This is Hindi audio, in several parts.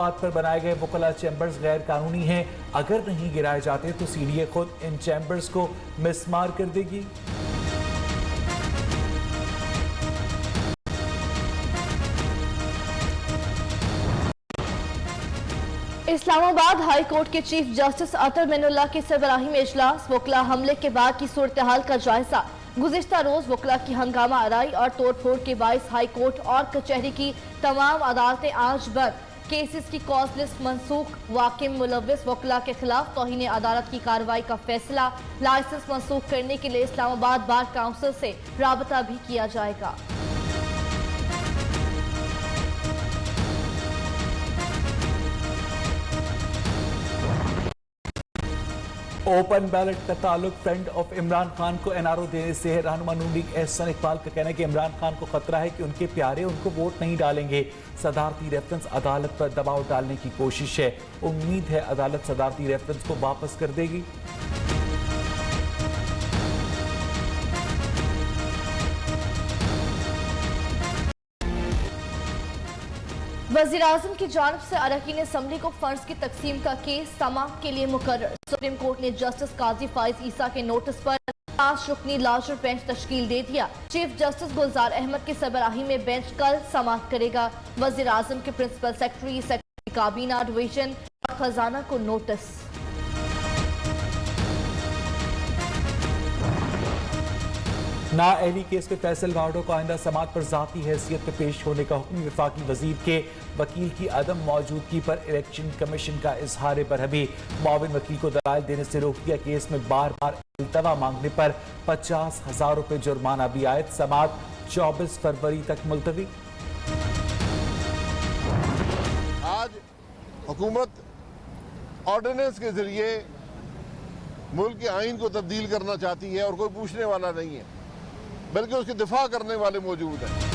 बात पर बनाए गए वकला चैम्बर्स गैर कानूनी हैं। अगर नहीं गिराए जाते तो सीडीए खुद इन चैम्बर्स को मिसमार कर देगी। इस्लामाबाद हाई कोर्ट के चीफ जस्टिस अतर मिनुल्लाह की सरबराही में इजलास। वकला हमले के बाद की सूरत हाल का जायजा। गुज़िश्ता रोज वकला की हंगामा आराई और तोड़फोड़ के बाइस हाई कोर्ट और कचहरी की तमाम अदालतें आज बंद। केसेस की कॉज लिस्ट मनसूख। वाकिम मुलविस वकला के खिलाफ तौहीन अदालत की कार्रवाई का फैसला। लाइसेंस मनसूख करने के लिए इस्लामाबाद बार काउंसिल से राबता भी किया जाएगा। ओपन बैलेट का ताल्लुक फ्रेंड ऑफ इमरान खान को एनआरओ देने से है। रहनुमा नून लीग एहसन इकबाल का कहना है कि इमरान खान को खतरा है कि उनके प्यारे उनको वोट नहीं डालेंगे। सदारती रेफरेंस अदालत पर दबाव डालने की कोशिश है। उम्मीद है अदालत सदारती रेफरेंस को वापस कर देगी। वज़ीर आज़म की जानिब से अरकान असम्बली को फंड्स की तकसीम का केस समाअत के लिए मुकर्रर। सुप्रीम कोर्ट ने जस्टिस काजी फाइज ईसा के नोटिस पर 5 रुकनी लार्जर बेंच तश्कील दे दिया। चीफ जस्टिस गुलजार अहमद की सरबराही में बेंच कल समाअत करेगा। वज़ीर आज़म के प्रिंसिपल सेक्रेटरी काबीना डिवीजन और खजाना को नोटिस। नाअहली केस में फैसल वार्डो को आइंदा समाअत पर जाती हैसियत में पेश होने का हुक्म। वफाकी वजीर के वकील की अदम मौजूदगी पर इलेक्शन कमीशन का इजहार बरहमी। मुआविन वकील को दलाइल देने से रोक दिया। केस में बार बार इल्तवा मांगने पर 50,000 रुपए जुर्माना भी आयद। समाअत 24 फरवरी तक मुलतवी। आज हुकूमत ऑर्डिनेंस के जरिए मुल्क के आइन को तब्दील करना चाहती है और कोई पूछने वाला नहीं है, बल्कि उसके दिफा करने वाले मौजूद हैं।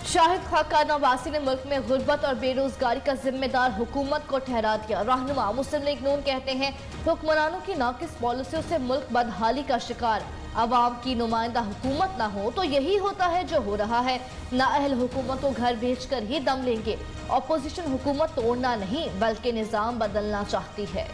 शाहिद खाका नवासी ने मुल्क में गुर्बत और बेरोजगारी का जिम्मेदार हुकूमत को ठहरा दिया। रहनुमा मुस्लिम लीग नून कहते हैं हुक्मरानों की नाकिस पॉलिसियों से मुल्क बदहाली का शिकार। अवाम की नुमाइंदा हुकूमत ना हो तो यही होता है जो हो रहा है। नाअहल हुकूमत को घर भेजकर ही दम लेंगे। अपोजिशन हुकूमत तोड़ना नहीं बल्कि निजाम बदलना चाहती है।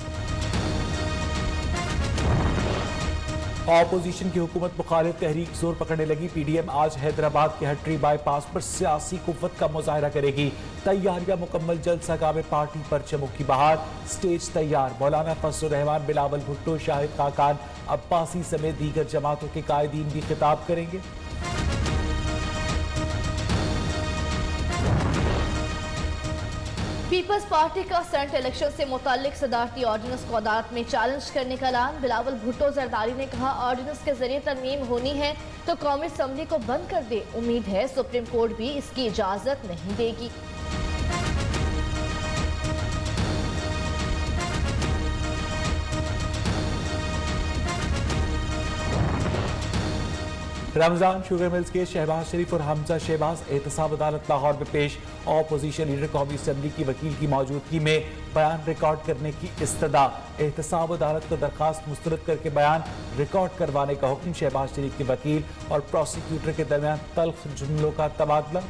ऑपोजिशन की हुकूमत मुखालिफ तहरीक जोर पकड़ने लगी। पीडीएम आज हैदराबाद के हटरी बाईपास पर सियासी कुव्वत का मुजाहरा करेगी। तैयारियां मुकम्मल। जलसा गाह में पार्टी परचमों की बहार। स्टेज तैयार। मौलाना फजलुर रहमान, बिलावल भुट्टो, शाहिद खाकान अब्बासी समेत दीगर जमातों के कायदीन भी खिताब करेंगे। पीपल्स पार्टी का सेनेट इलेक्शन से मुताल्लिक सदारती ऑर्डिनेंस को अदालत में चैलेंज करने का ऐलान। बिलावल भुट्टो जरदारी ने कहा ऑर्डिनेंस के जरिए तरमीम होनी है तो कौमी असम्बली को बंद कर दे। उम्मीद है सुप्रीम कोर्ट भी इसकी इजाजत नहीं देगी। रमजान शुगर मिल्स के शहबाज शरीफ और हमजा शहबाज एहतसाब अदालत लाहौर में पेश। ऑपोजिशन लीडर कौमी असम्बली की वकील की मौजूदगी में बयान रिकॉर्ड करने की इस्तदा। एहतसाब अदालत को दरखास्त मुस्तरद करके बयान रिकॉर्ड करवाने का हुक्म। शहबाज शरीफ के वकील और प्रोसिक्यूटर के दरमियान तल्ख जुमलों का तबादला।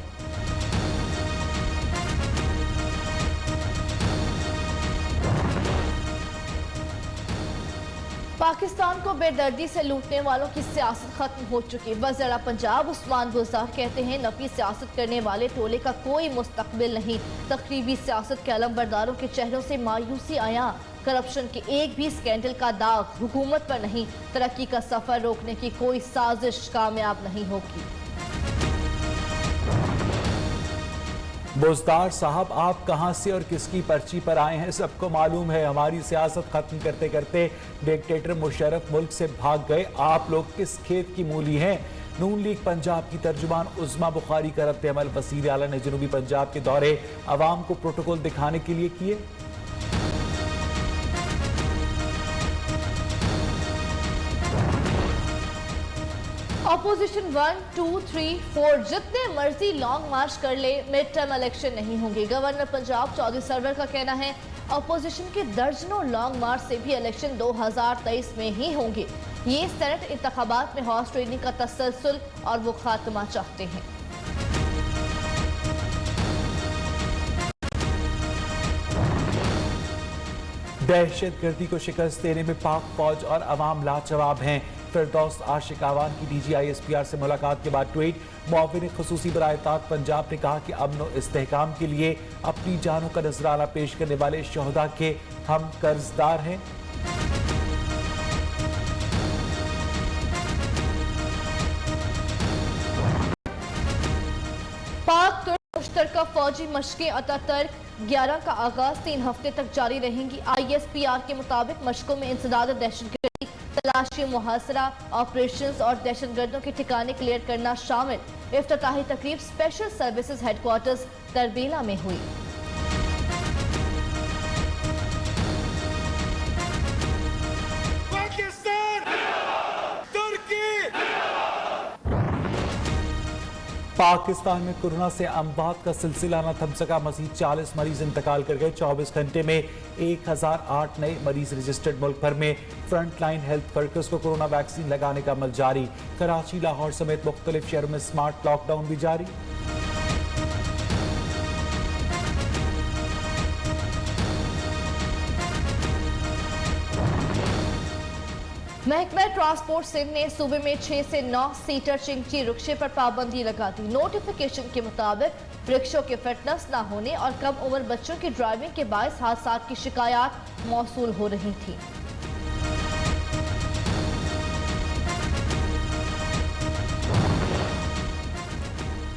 पाकिस्तान को बेदर्दी से लूटने वालों की सियासत खत्म हो चुकी। वज़ीर पंजाब उस्मान गुलजार कहते हैं नफी सियासत करने वाले टोले का कोई मुस्तकबिल नहीं। तकरीबी सियासत के अलमबरदारों के चेहरों से मायूसी आया। करप्शन के एक भी स्कैंडल का दाग हुकूमत पर नहीं। तरक्की का सफर रोकने की कोई साजिश कामयाब नहीं होगी। बोजदार साहब, आप कहां से और किसकी पर्ची पर आए हैं सबको मालूम है। हमारी सियासत खत्म करते करते डिक्टेटर मुशर्रफ मुल्क से भाग गए। आप लोग किस खेत की मूली हैं। नून लीग पंजाब की तर्जुमान उज़्मा बुखारी का रद्द अमल। वज़ीर आला ने जनूबी पंजाब के दौरे अवाम को प्रोटोकॉल दिखाने के लिए किए। ऑपोजिशन 1, 2, 3, 4 जितने मर्जी लॉन्ग मार्च कर ले मिड टर्म इलेक्शन नहीं होंगे। गवर्नर पंजाब चौधरी सरवर का कहना है ऑपोजिशन के दर्जनों लॉन्ग मार्च से भी इलेक्शन 2023 में ही होंगे। ये सेनेट इंतखाबात में हॉर्स ट्रेडिंग का तसलसल और वो खात्मा चाहते हैं। दहशतगर्दी को शिकस्त देने में पाक फौज और अवाम लाजवाब हैं। फिरदौस आशिक आवान की DGISPR से मुलाकात के बाद ट्वीट। मुआविन खुसूसी बराए ताक़त पंजाब ने कहा कि अमन और इस्तेहकाम के लिए अपनी जानों का नजराना पेश करने वाले शहदा के हम कर्जदार हैं। पाक तुर्क मुश्तरका फौजी मशकें अतः 11 का आगाज 3 हफ्ते तक जारी रहेंगी। ISPR के मुताबिक मशकों में इंसदाद दहशतगर्दी, तलाशी, मुहासरा ऑपरेशंस और दहशतगर्दों के ठिकाने क्लियर करना शामिल। इफ्तिताही तकरीब स्पेशल सर्विसेज हेडक्वार्टर्स तरबीला में हुई। पाकिस्तान में कोरोना से अमवात का सिलसिला न थम सका। मजीद 40 मरीज इंतकाल कर गए। 24 घंटे में 1008 नए मरीज रजिस्टर्ड। मुल्क भर में फ्रंट लाइन हेल्थ वर्कर्स को कोरोना वैक्सीन लगाने का अमल जारी। कराची, लाहौर समेत मुख्तलिफ शहरों में स्मार्ट लॉकडाउन भी जारी। महकमा ट्रांसपोर्ट सिंध ने सूबे में 6 से 9 सीटर चिंची रिक्शे पर पाबंदी लगा दी। नोटिफिकेशन के मुताबिक रिक्शों के फिटनेस न होने और कम उम्र बच्चों की ड्राइविंग के बायस हादसा की शिकायत मौसूल हो रही थी।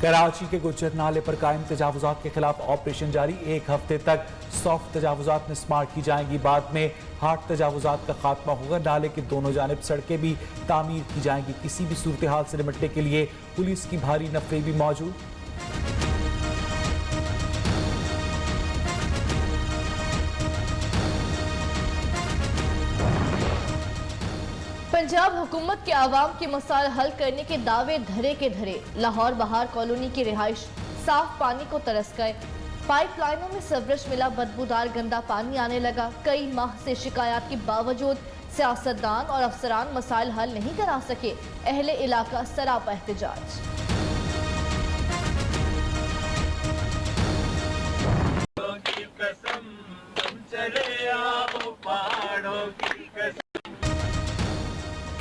कराची के गुज्जर नाले पर कायम तजावुजात के खिलाफ ऑपरेशन जारी। 1 हफ्ते तक सॉफ्ट तजावुजात में स्मार्ट की जाएंगी। बाद में हार्ड तजावुजात का खात्मा होगा। नाले की दोनों जानिब सड़कें भी तामीर की जाएंगी। किसी भी सूरत हाल से निपटने के लिए पुलिस की भारी नफरी भी मौजूद। पंजाब हुकूमत के आवाम के मसाइल हल करने के दावे धरे के धरे। लाहौर बहार कॉलोनी की रिहाइश साफ पानी को तरस गए। पाइपलाइनों में सीवरेज मिला, बदबूदार गंदा पानी आने लगा। कई माह से शिकायत के बावजूद सियासतदान और अफसरान मसाइल हल नहीं करा सके। अहले इलाका सरापा एहतजाज।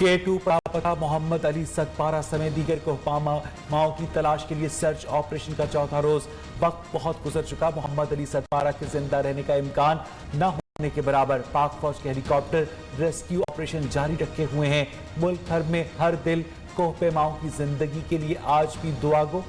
K2 लापता मोहम्मद अली सतपारा समेत दीगर कोहपामाओं की तलाश के लिए सर्च ऑपरेशन का चौथा रोज। वक्त बहुत गुजर चुका। मोहम्मद अली सतपारा के जिंदा रहने का इम्कान न होने के बराबर। पाक फौज के हेलीकॉप्टर रेस्क्यू ऑपरेशन जारी रखे हुए हैं। मुल्क भर में हर दिल कोहपेमाओं की जिंदगी के लिए आज भी दुआ गो।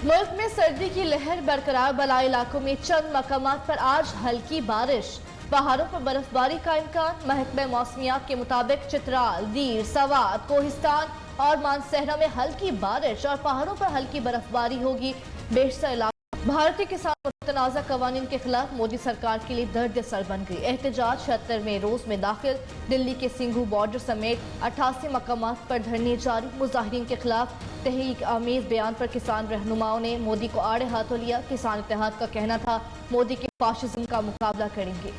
मुल्क में सर्दी की लहर बरकरार। बलाई इलाकों में चंद मकामात पर आज हल्की बारिश। पहाड़ों पर बर्फबारी का इम्कान। महकमा मौसमियात के मुताबिक चित्राल, दीर, सवात, कोहिस्तान और मानसहरा में हल्की बारिश और पहाड़ों पर हल्की बर्फबारी होगी। बेशतर इलाकों भारतीय किसान मुतनाज़ा कवानीन के खिलाफ मोदी सरकार के लिए दर्द सर बन गई। एहतजाज 76वें रोज में दाखिल। दिल्ली के सिंघू बॉर्डर समेत 88 मकामात पर धरने जारी। मुजाहिरीन के खिलाफ तहरीक आमेज बयान पर किसान रहनुमाओं ने मोदी को आड़े हाथों लिया। किसान इत्तेहाद का कहना था मोदी के फाशिज्म का मुकाबला करेंगे।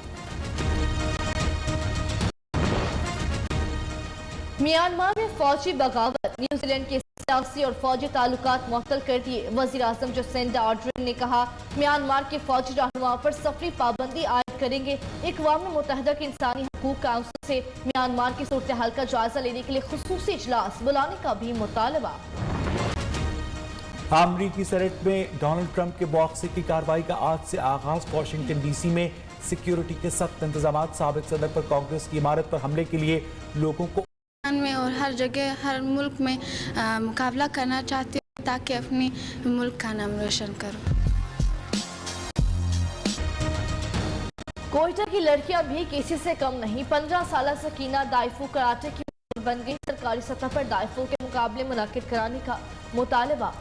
म्यांमार में फौजी बगावत। न्यूजीलैंड के सियासी और फौजी ताल्लुकात मुअत्तल कर दिए। वज़ीर आज़म जसिंडा आर्डर्न ने कहा म्यांमार के फौजी रहनुमाओं पर सफरी पाबंदी आयद करेंगे। अक़वाम मुत्तहिदा के इंसानी हकूक काउंसिल से म्यांमार की सूरत हाल का जायजा लेने के लिए खुसूसी इजलास बुलाने का भी मुतालबा। अमरीकी सेनेट में डोनाल्ड ट्रंप के बॉक्से की कार्रवाई का आज से आगाज। वॉशिंगटन DC में सिक्योरिटी के सख्त इंतजाम। साबिक सदर पर कांग्रेस की इमारत पर हमले के लिए लोगों को में और हर जगह हर मुल्क में मुकाबला करना चाहती हूँ ताकि अपनी मुल्क का नाम रोशन करूँ। कोयटा की लड़कियां भी किसी से कम नहीं। 15 साल सकीना दाइफू कराटे की बन गई। सरकारी सतह पर दाइफू के मुकाबले मुनाकिद कराने का मुतालबा।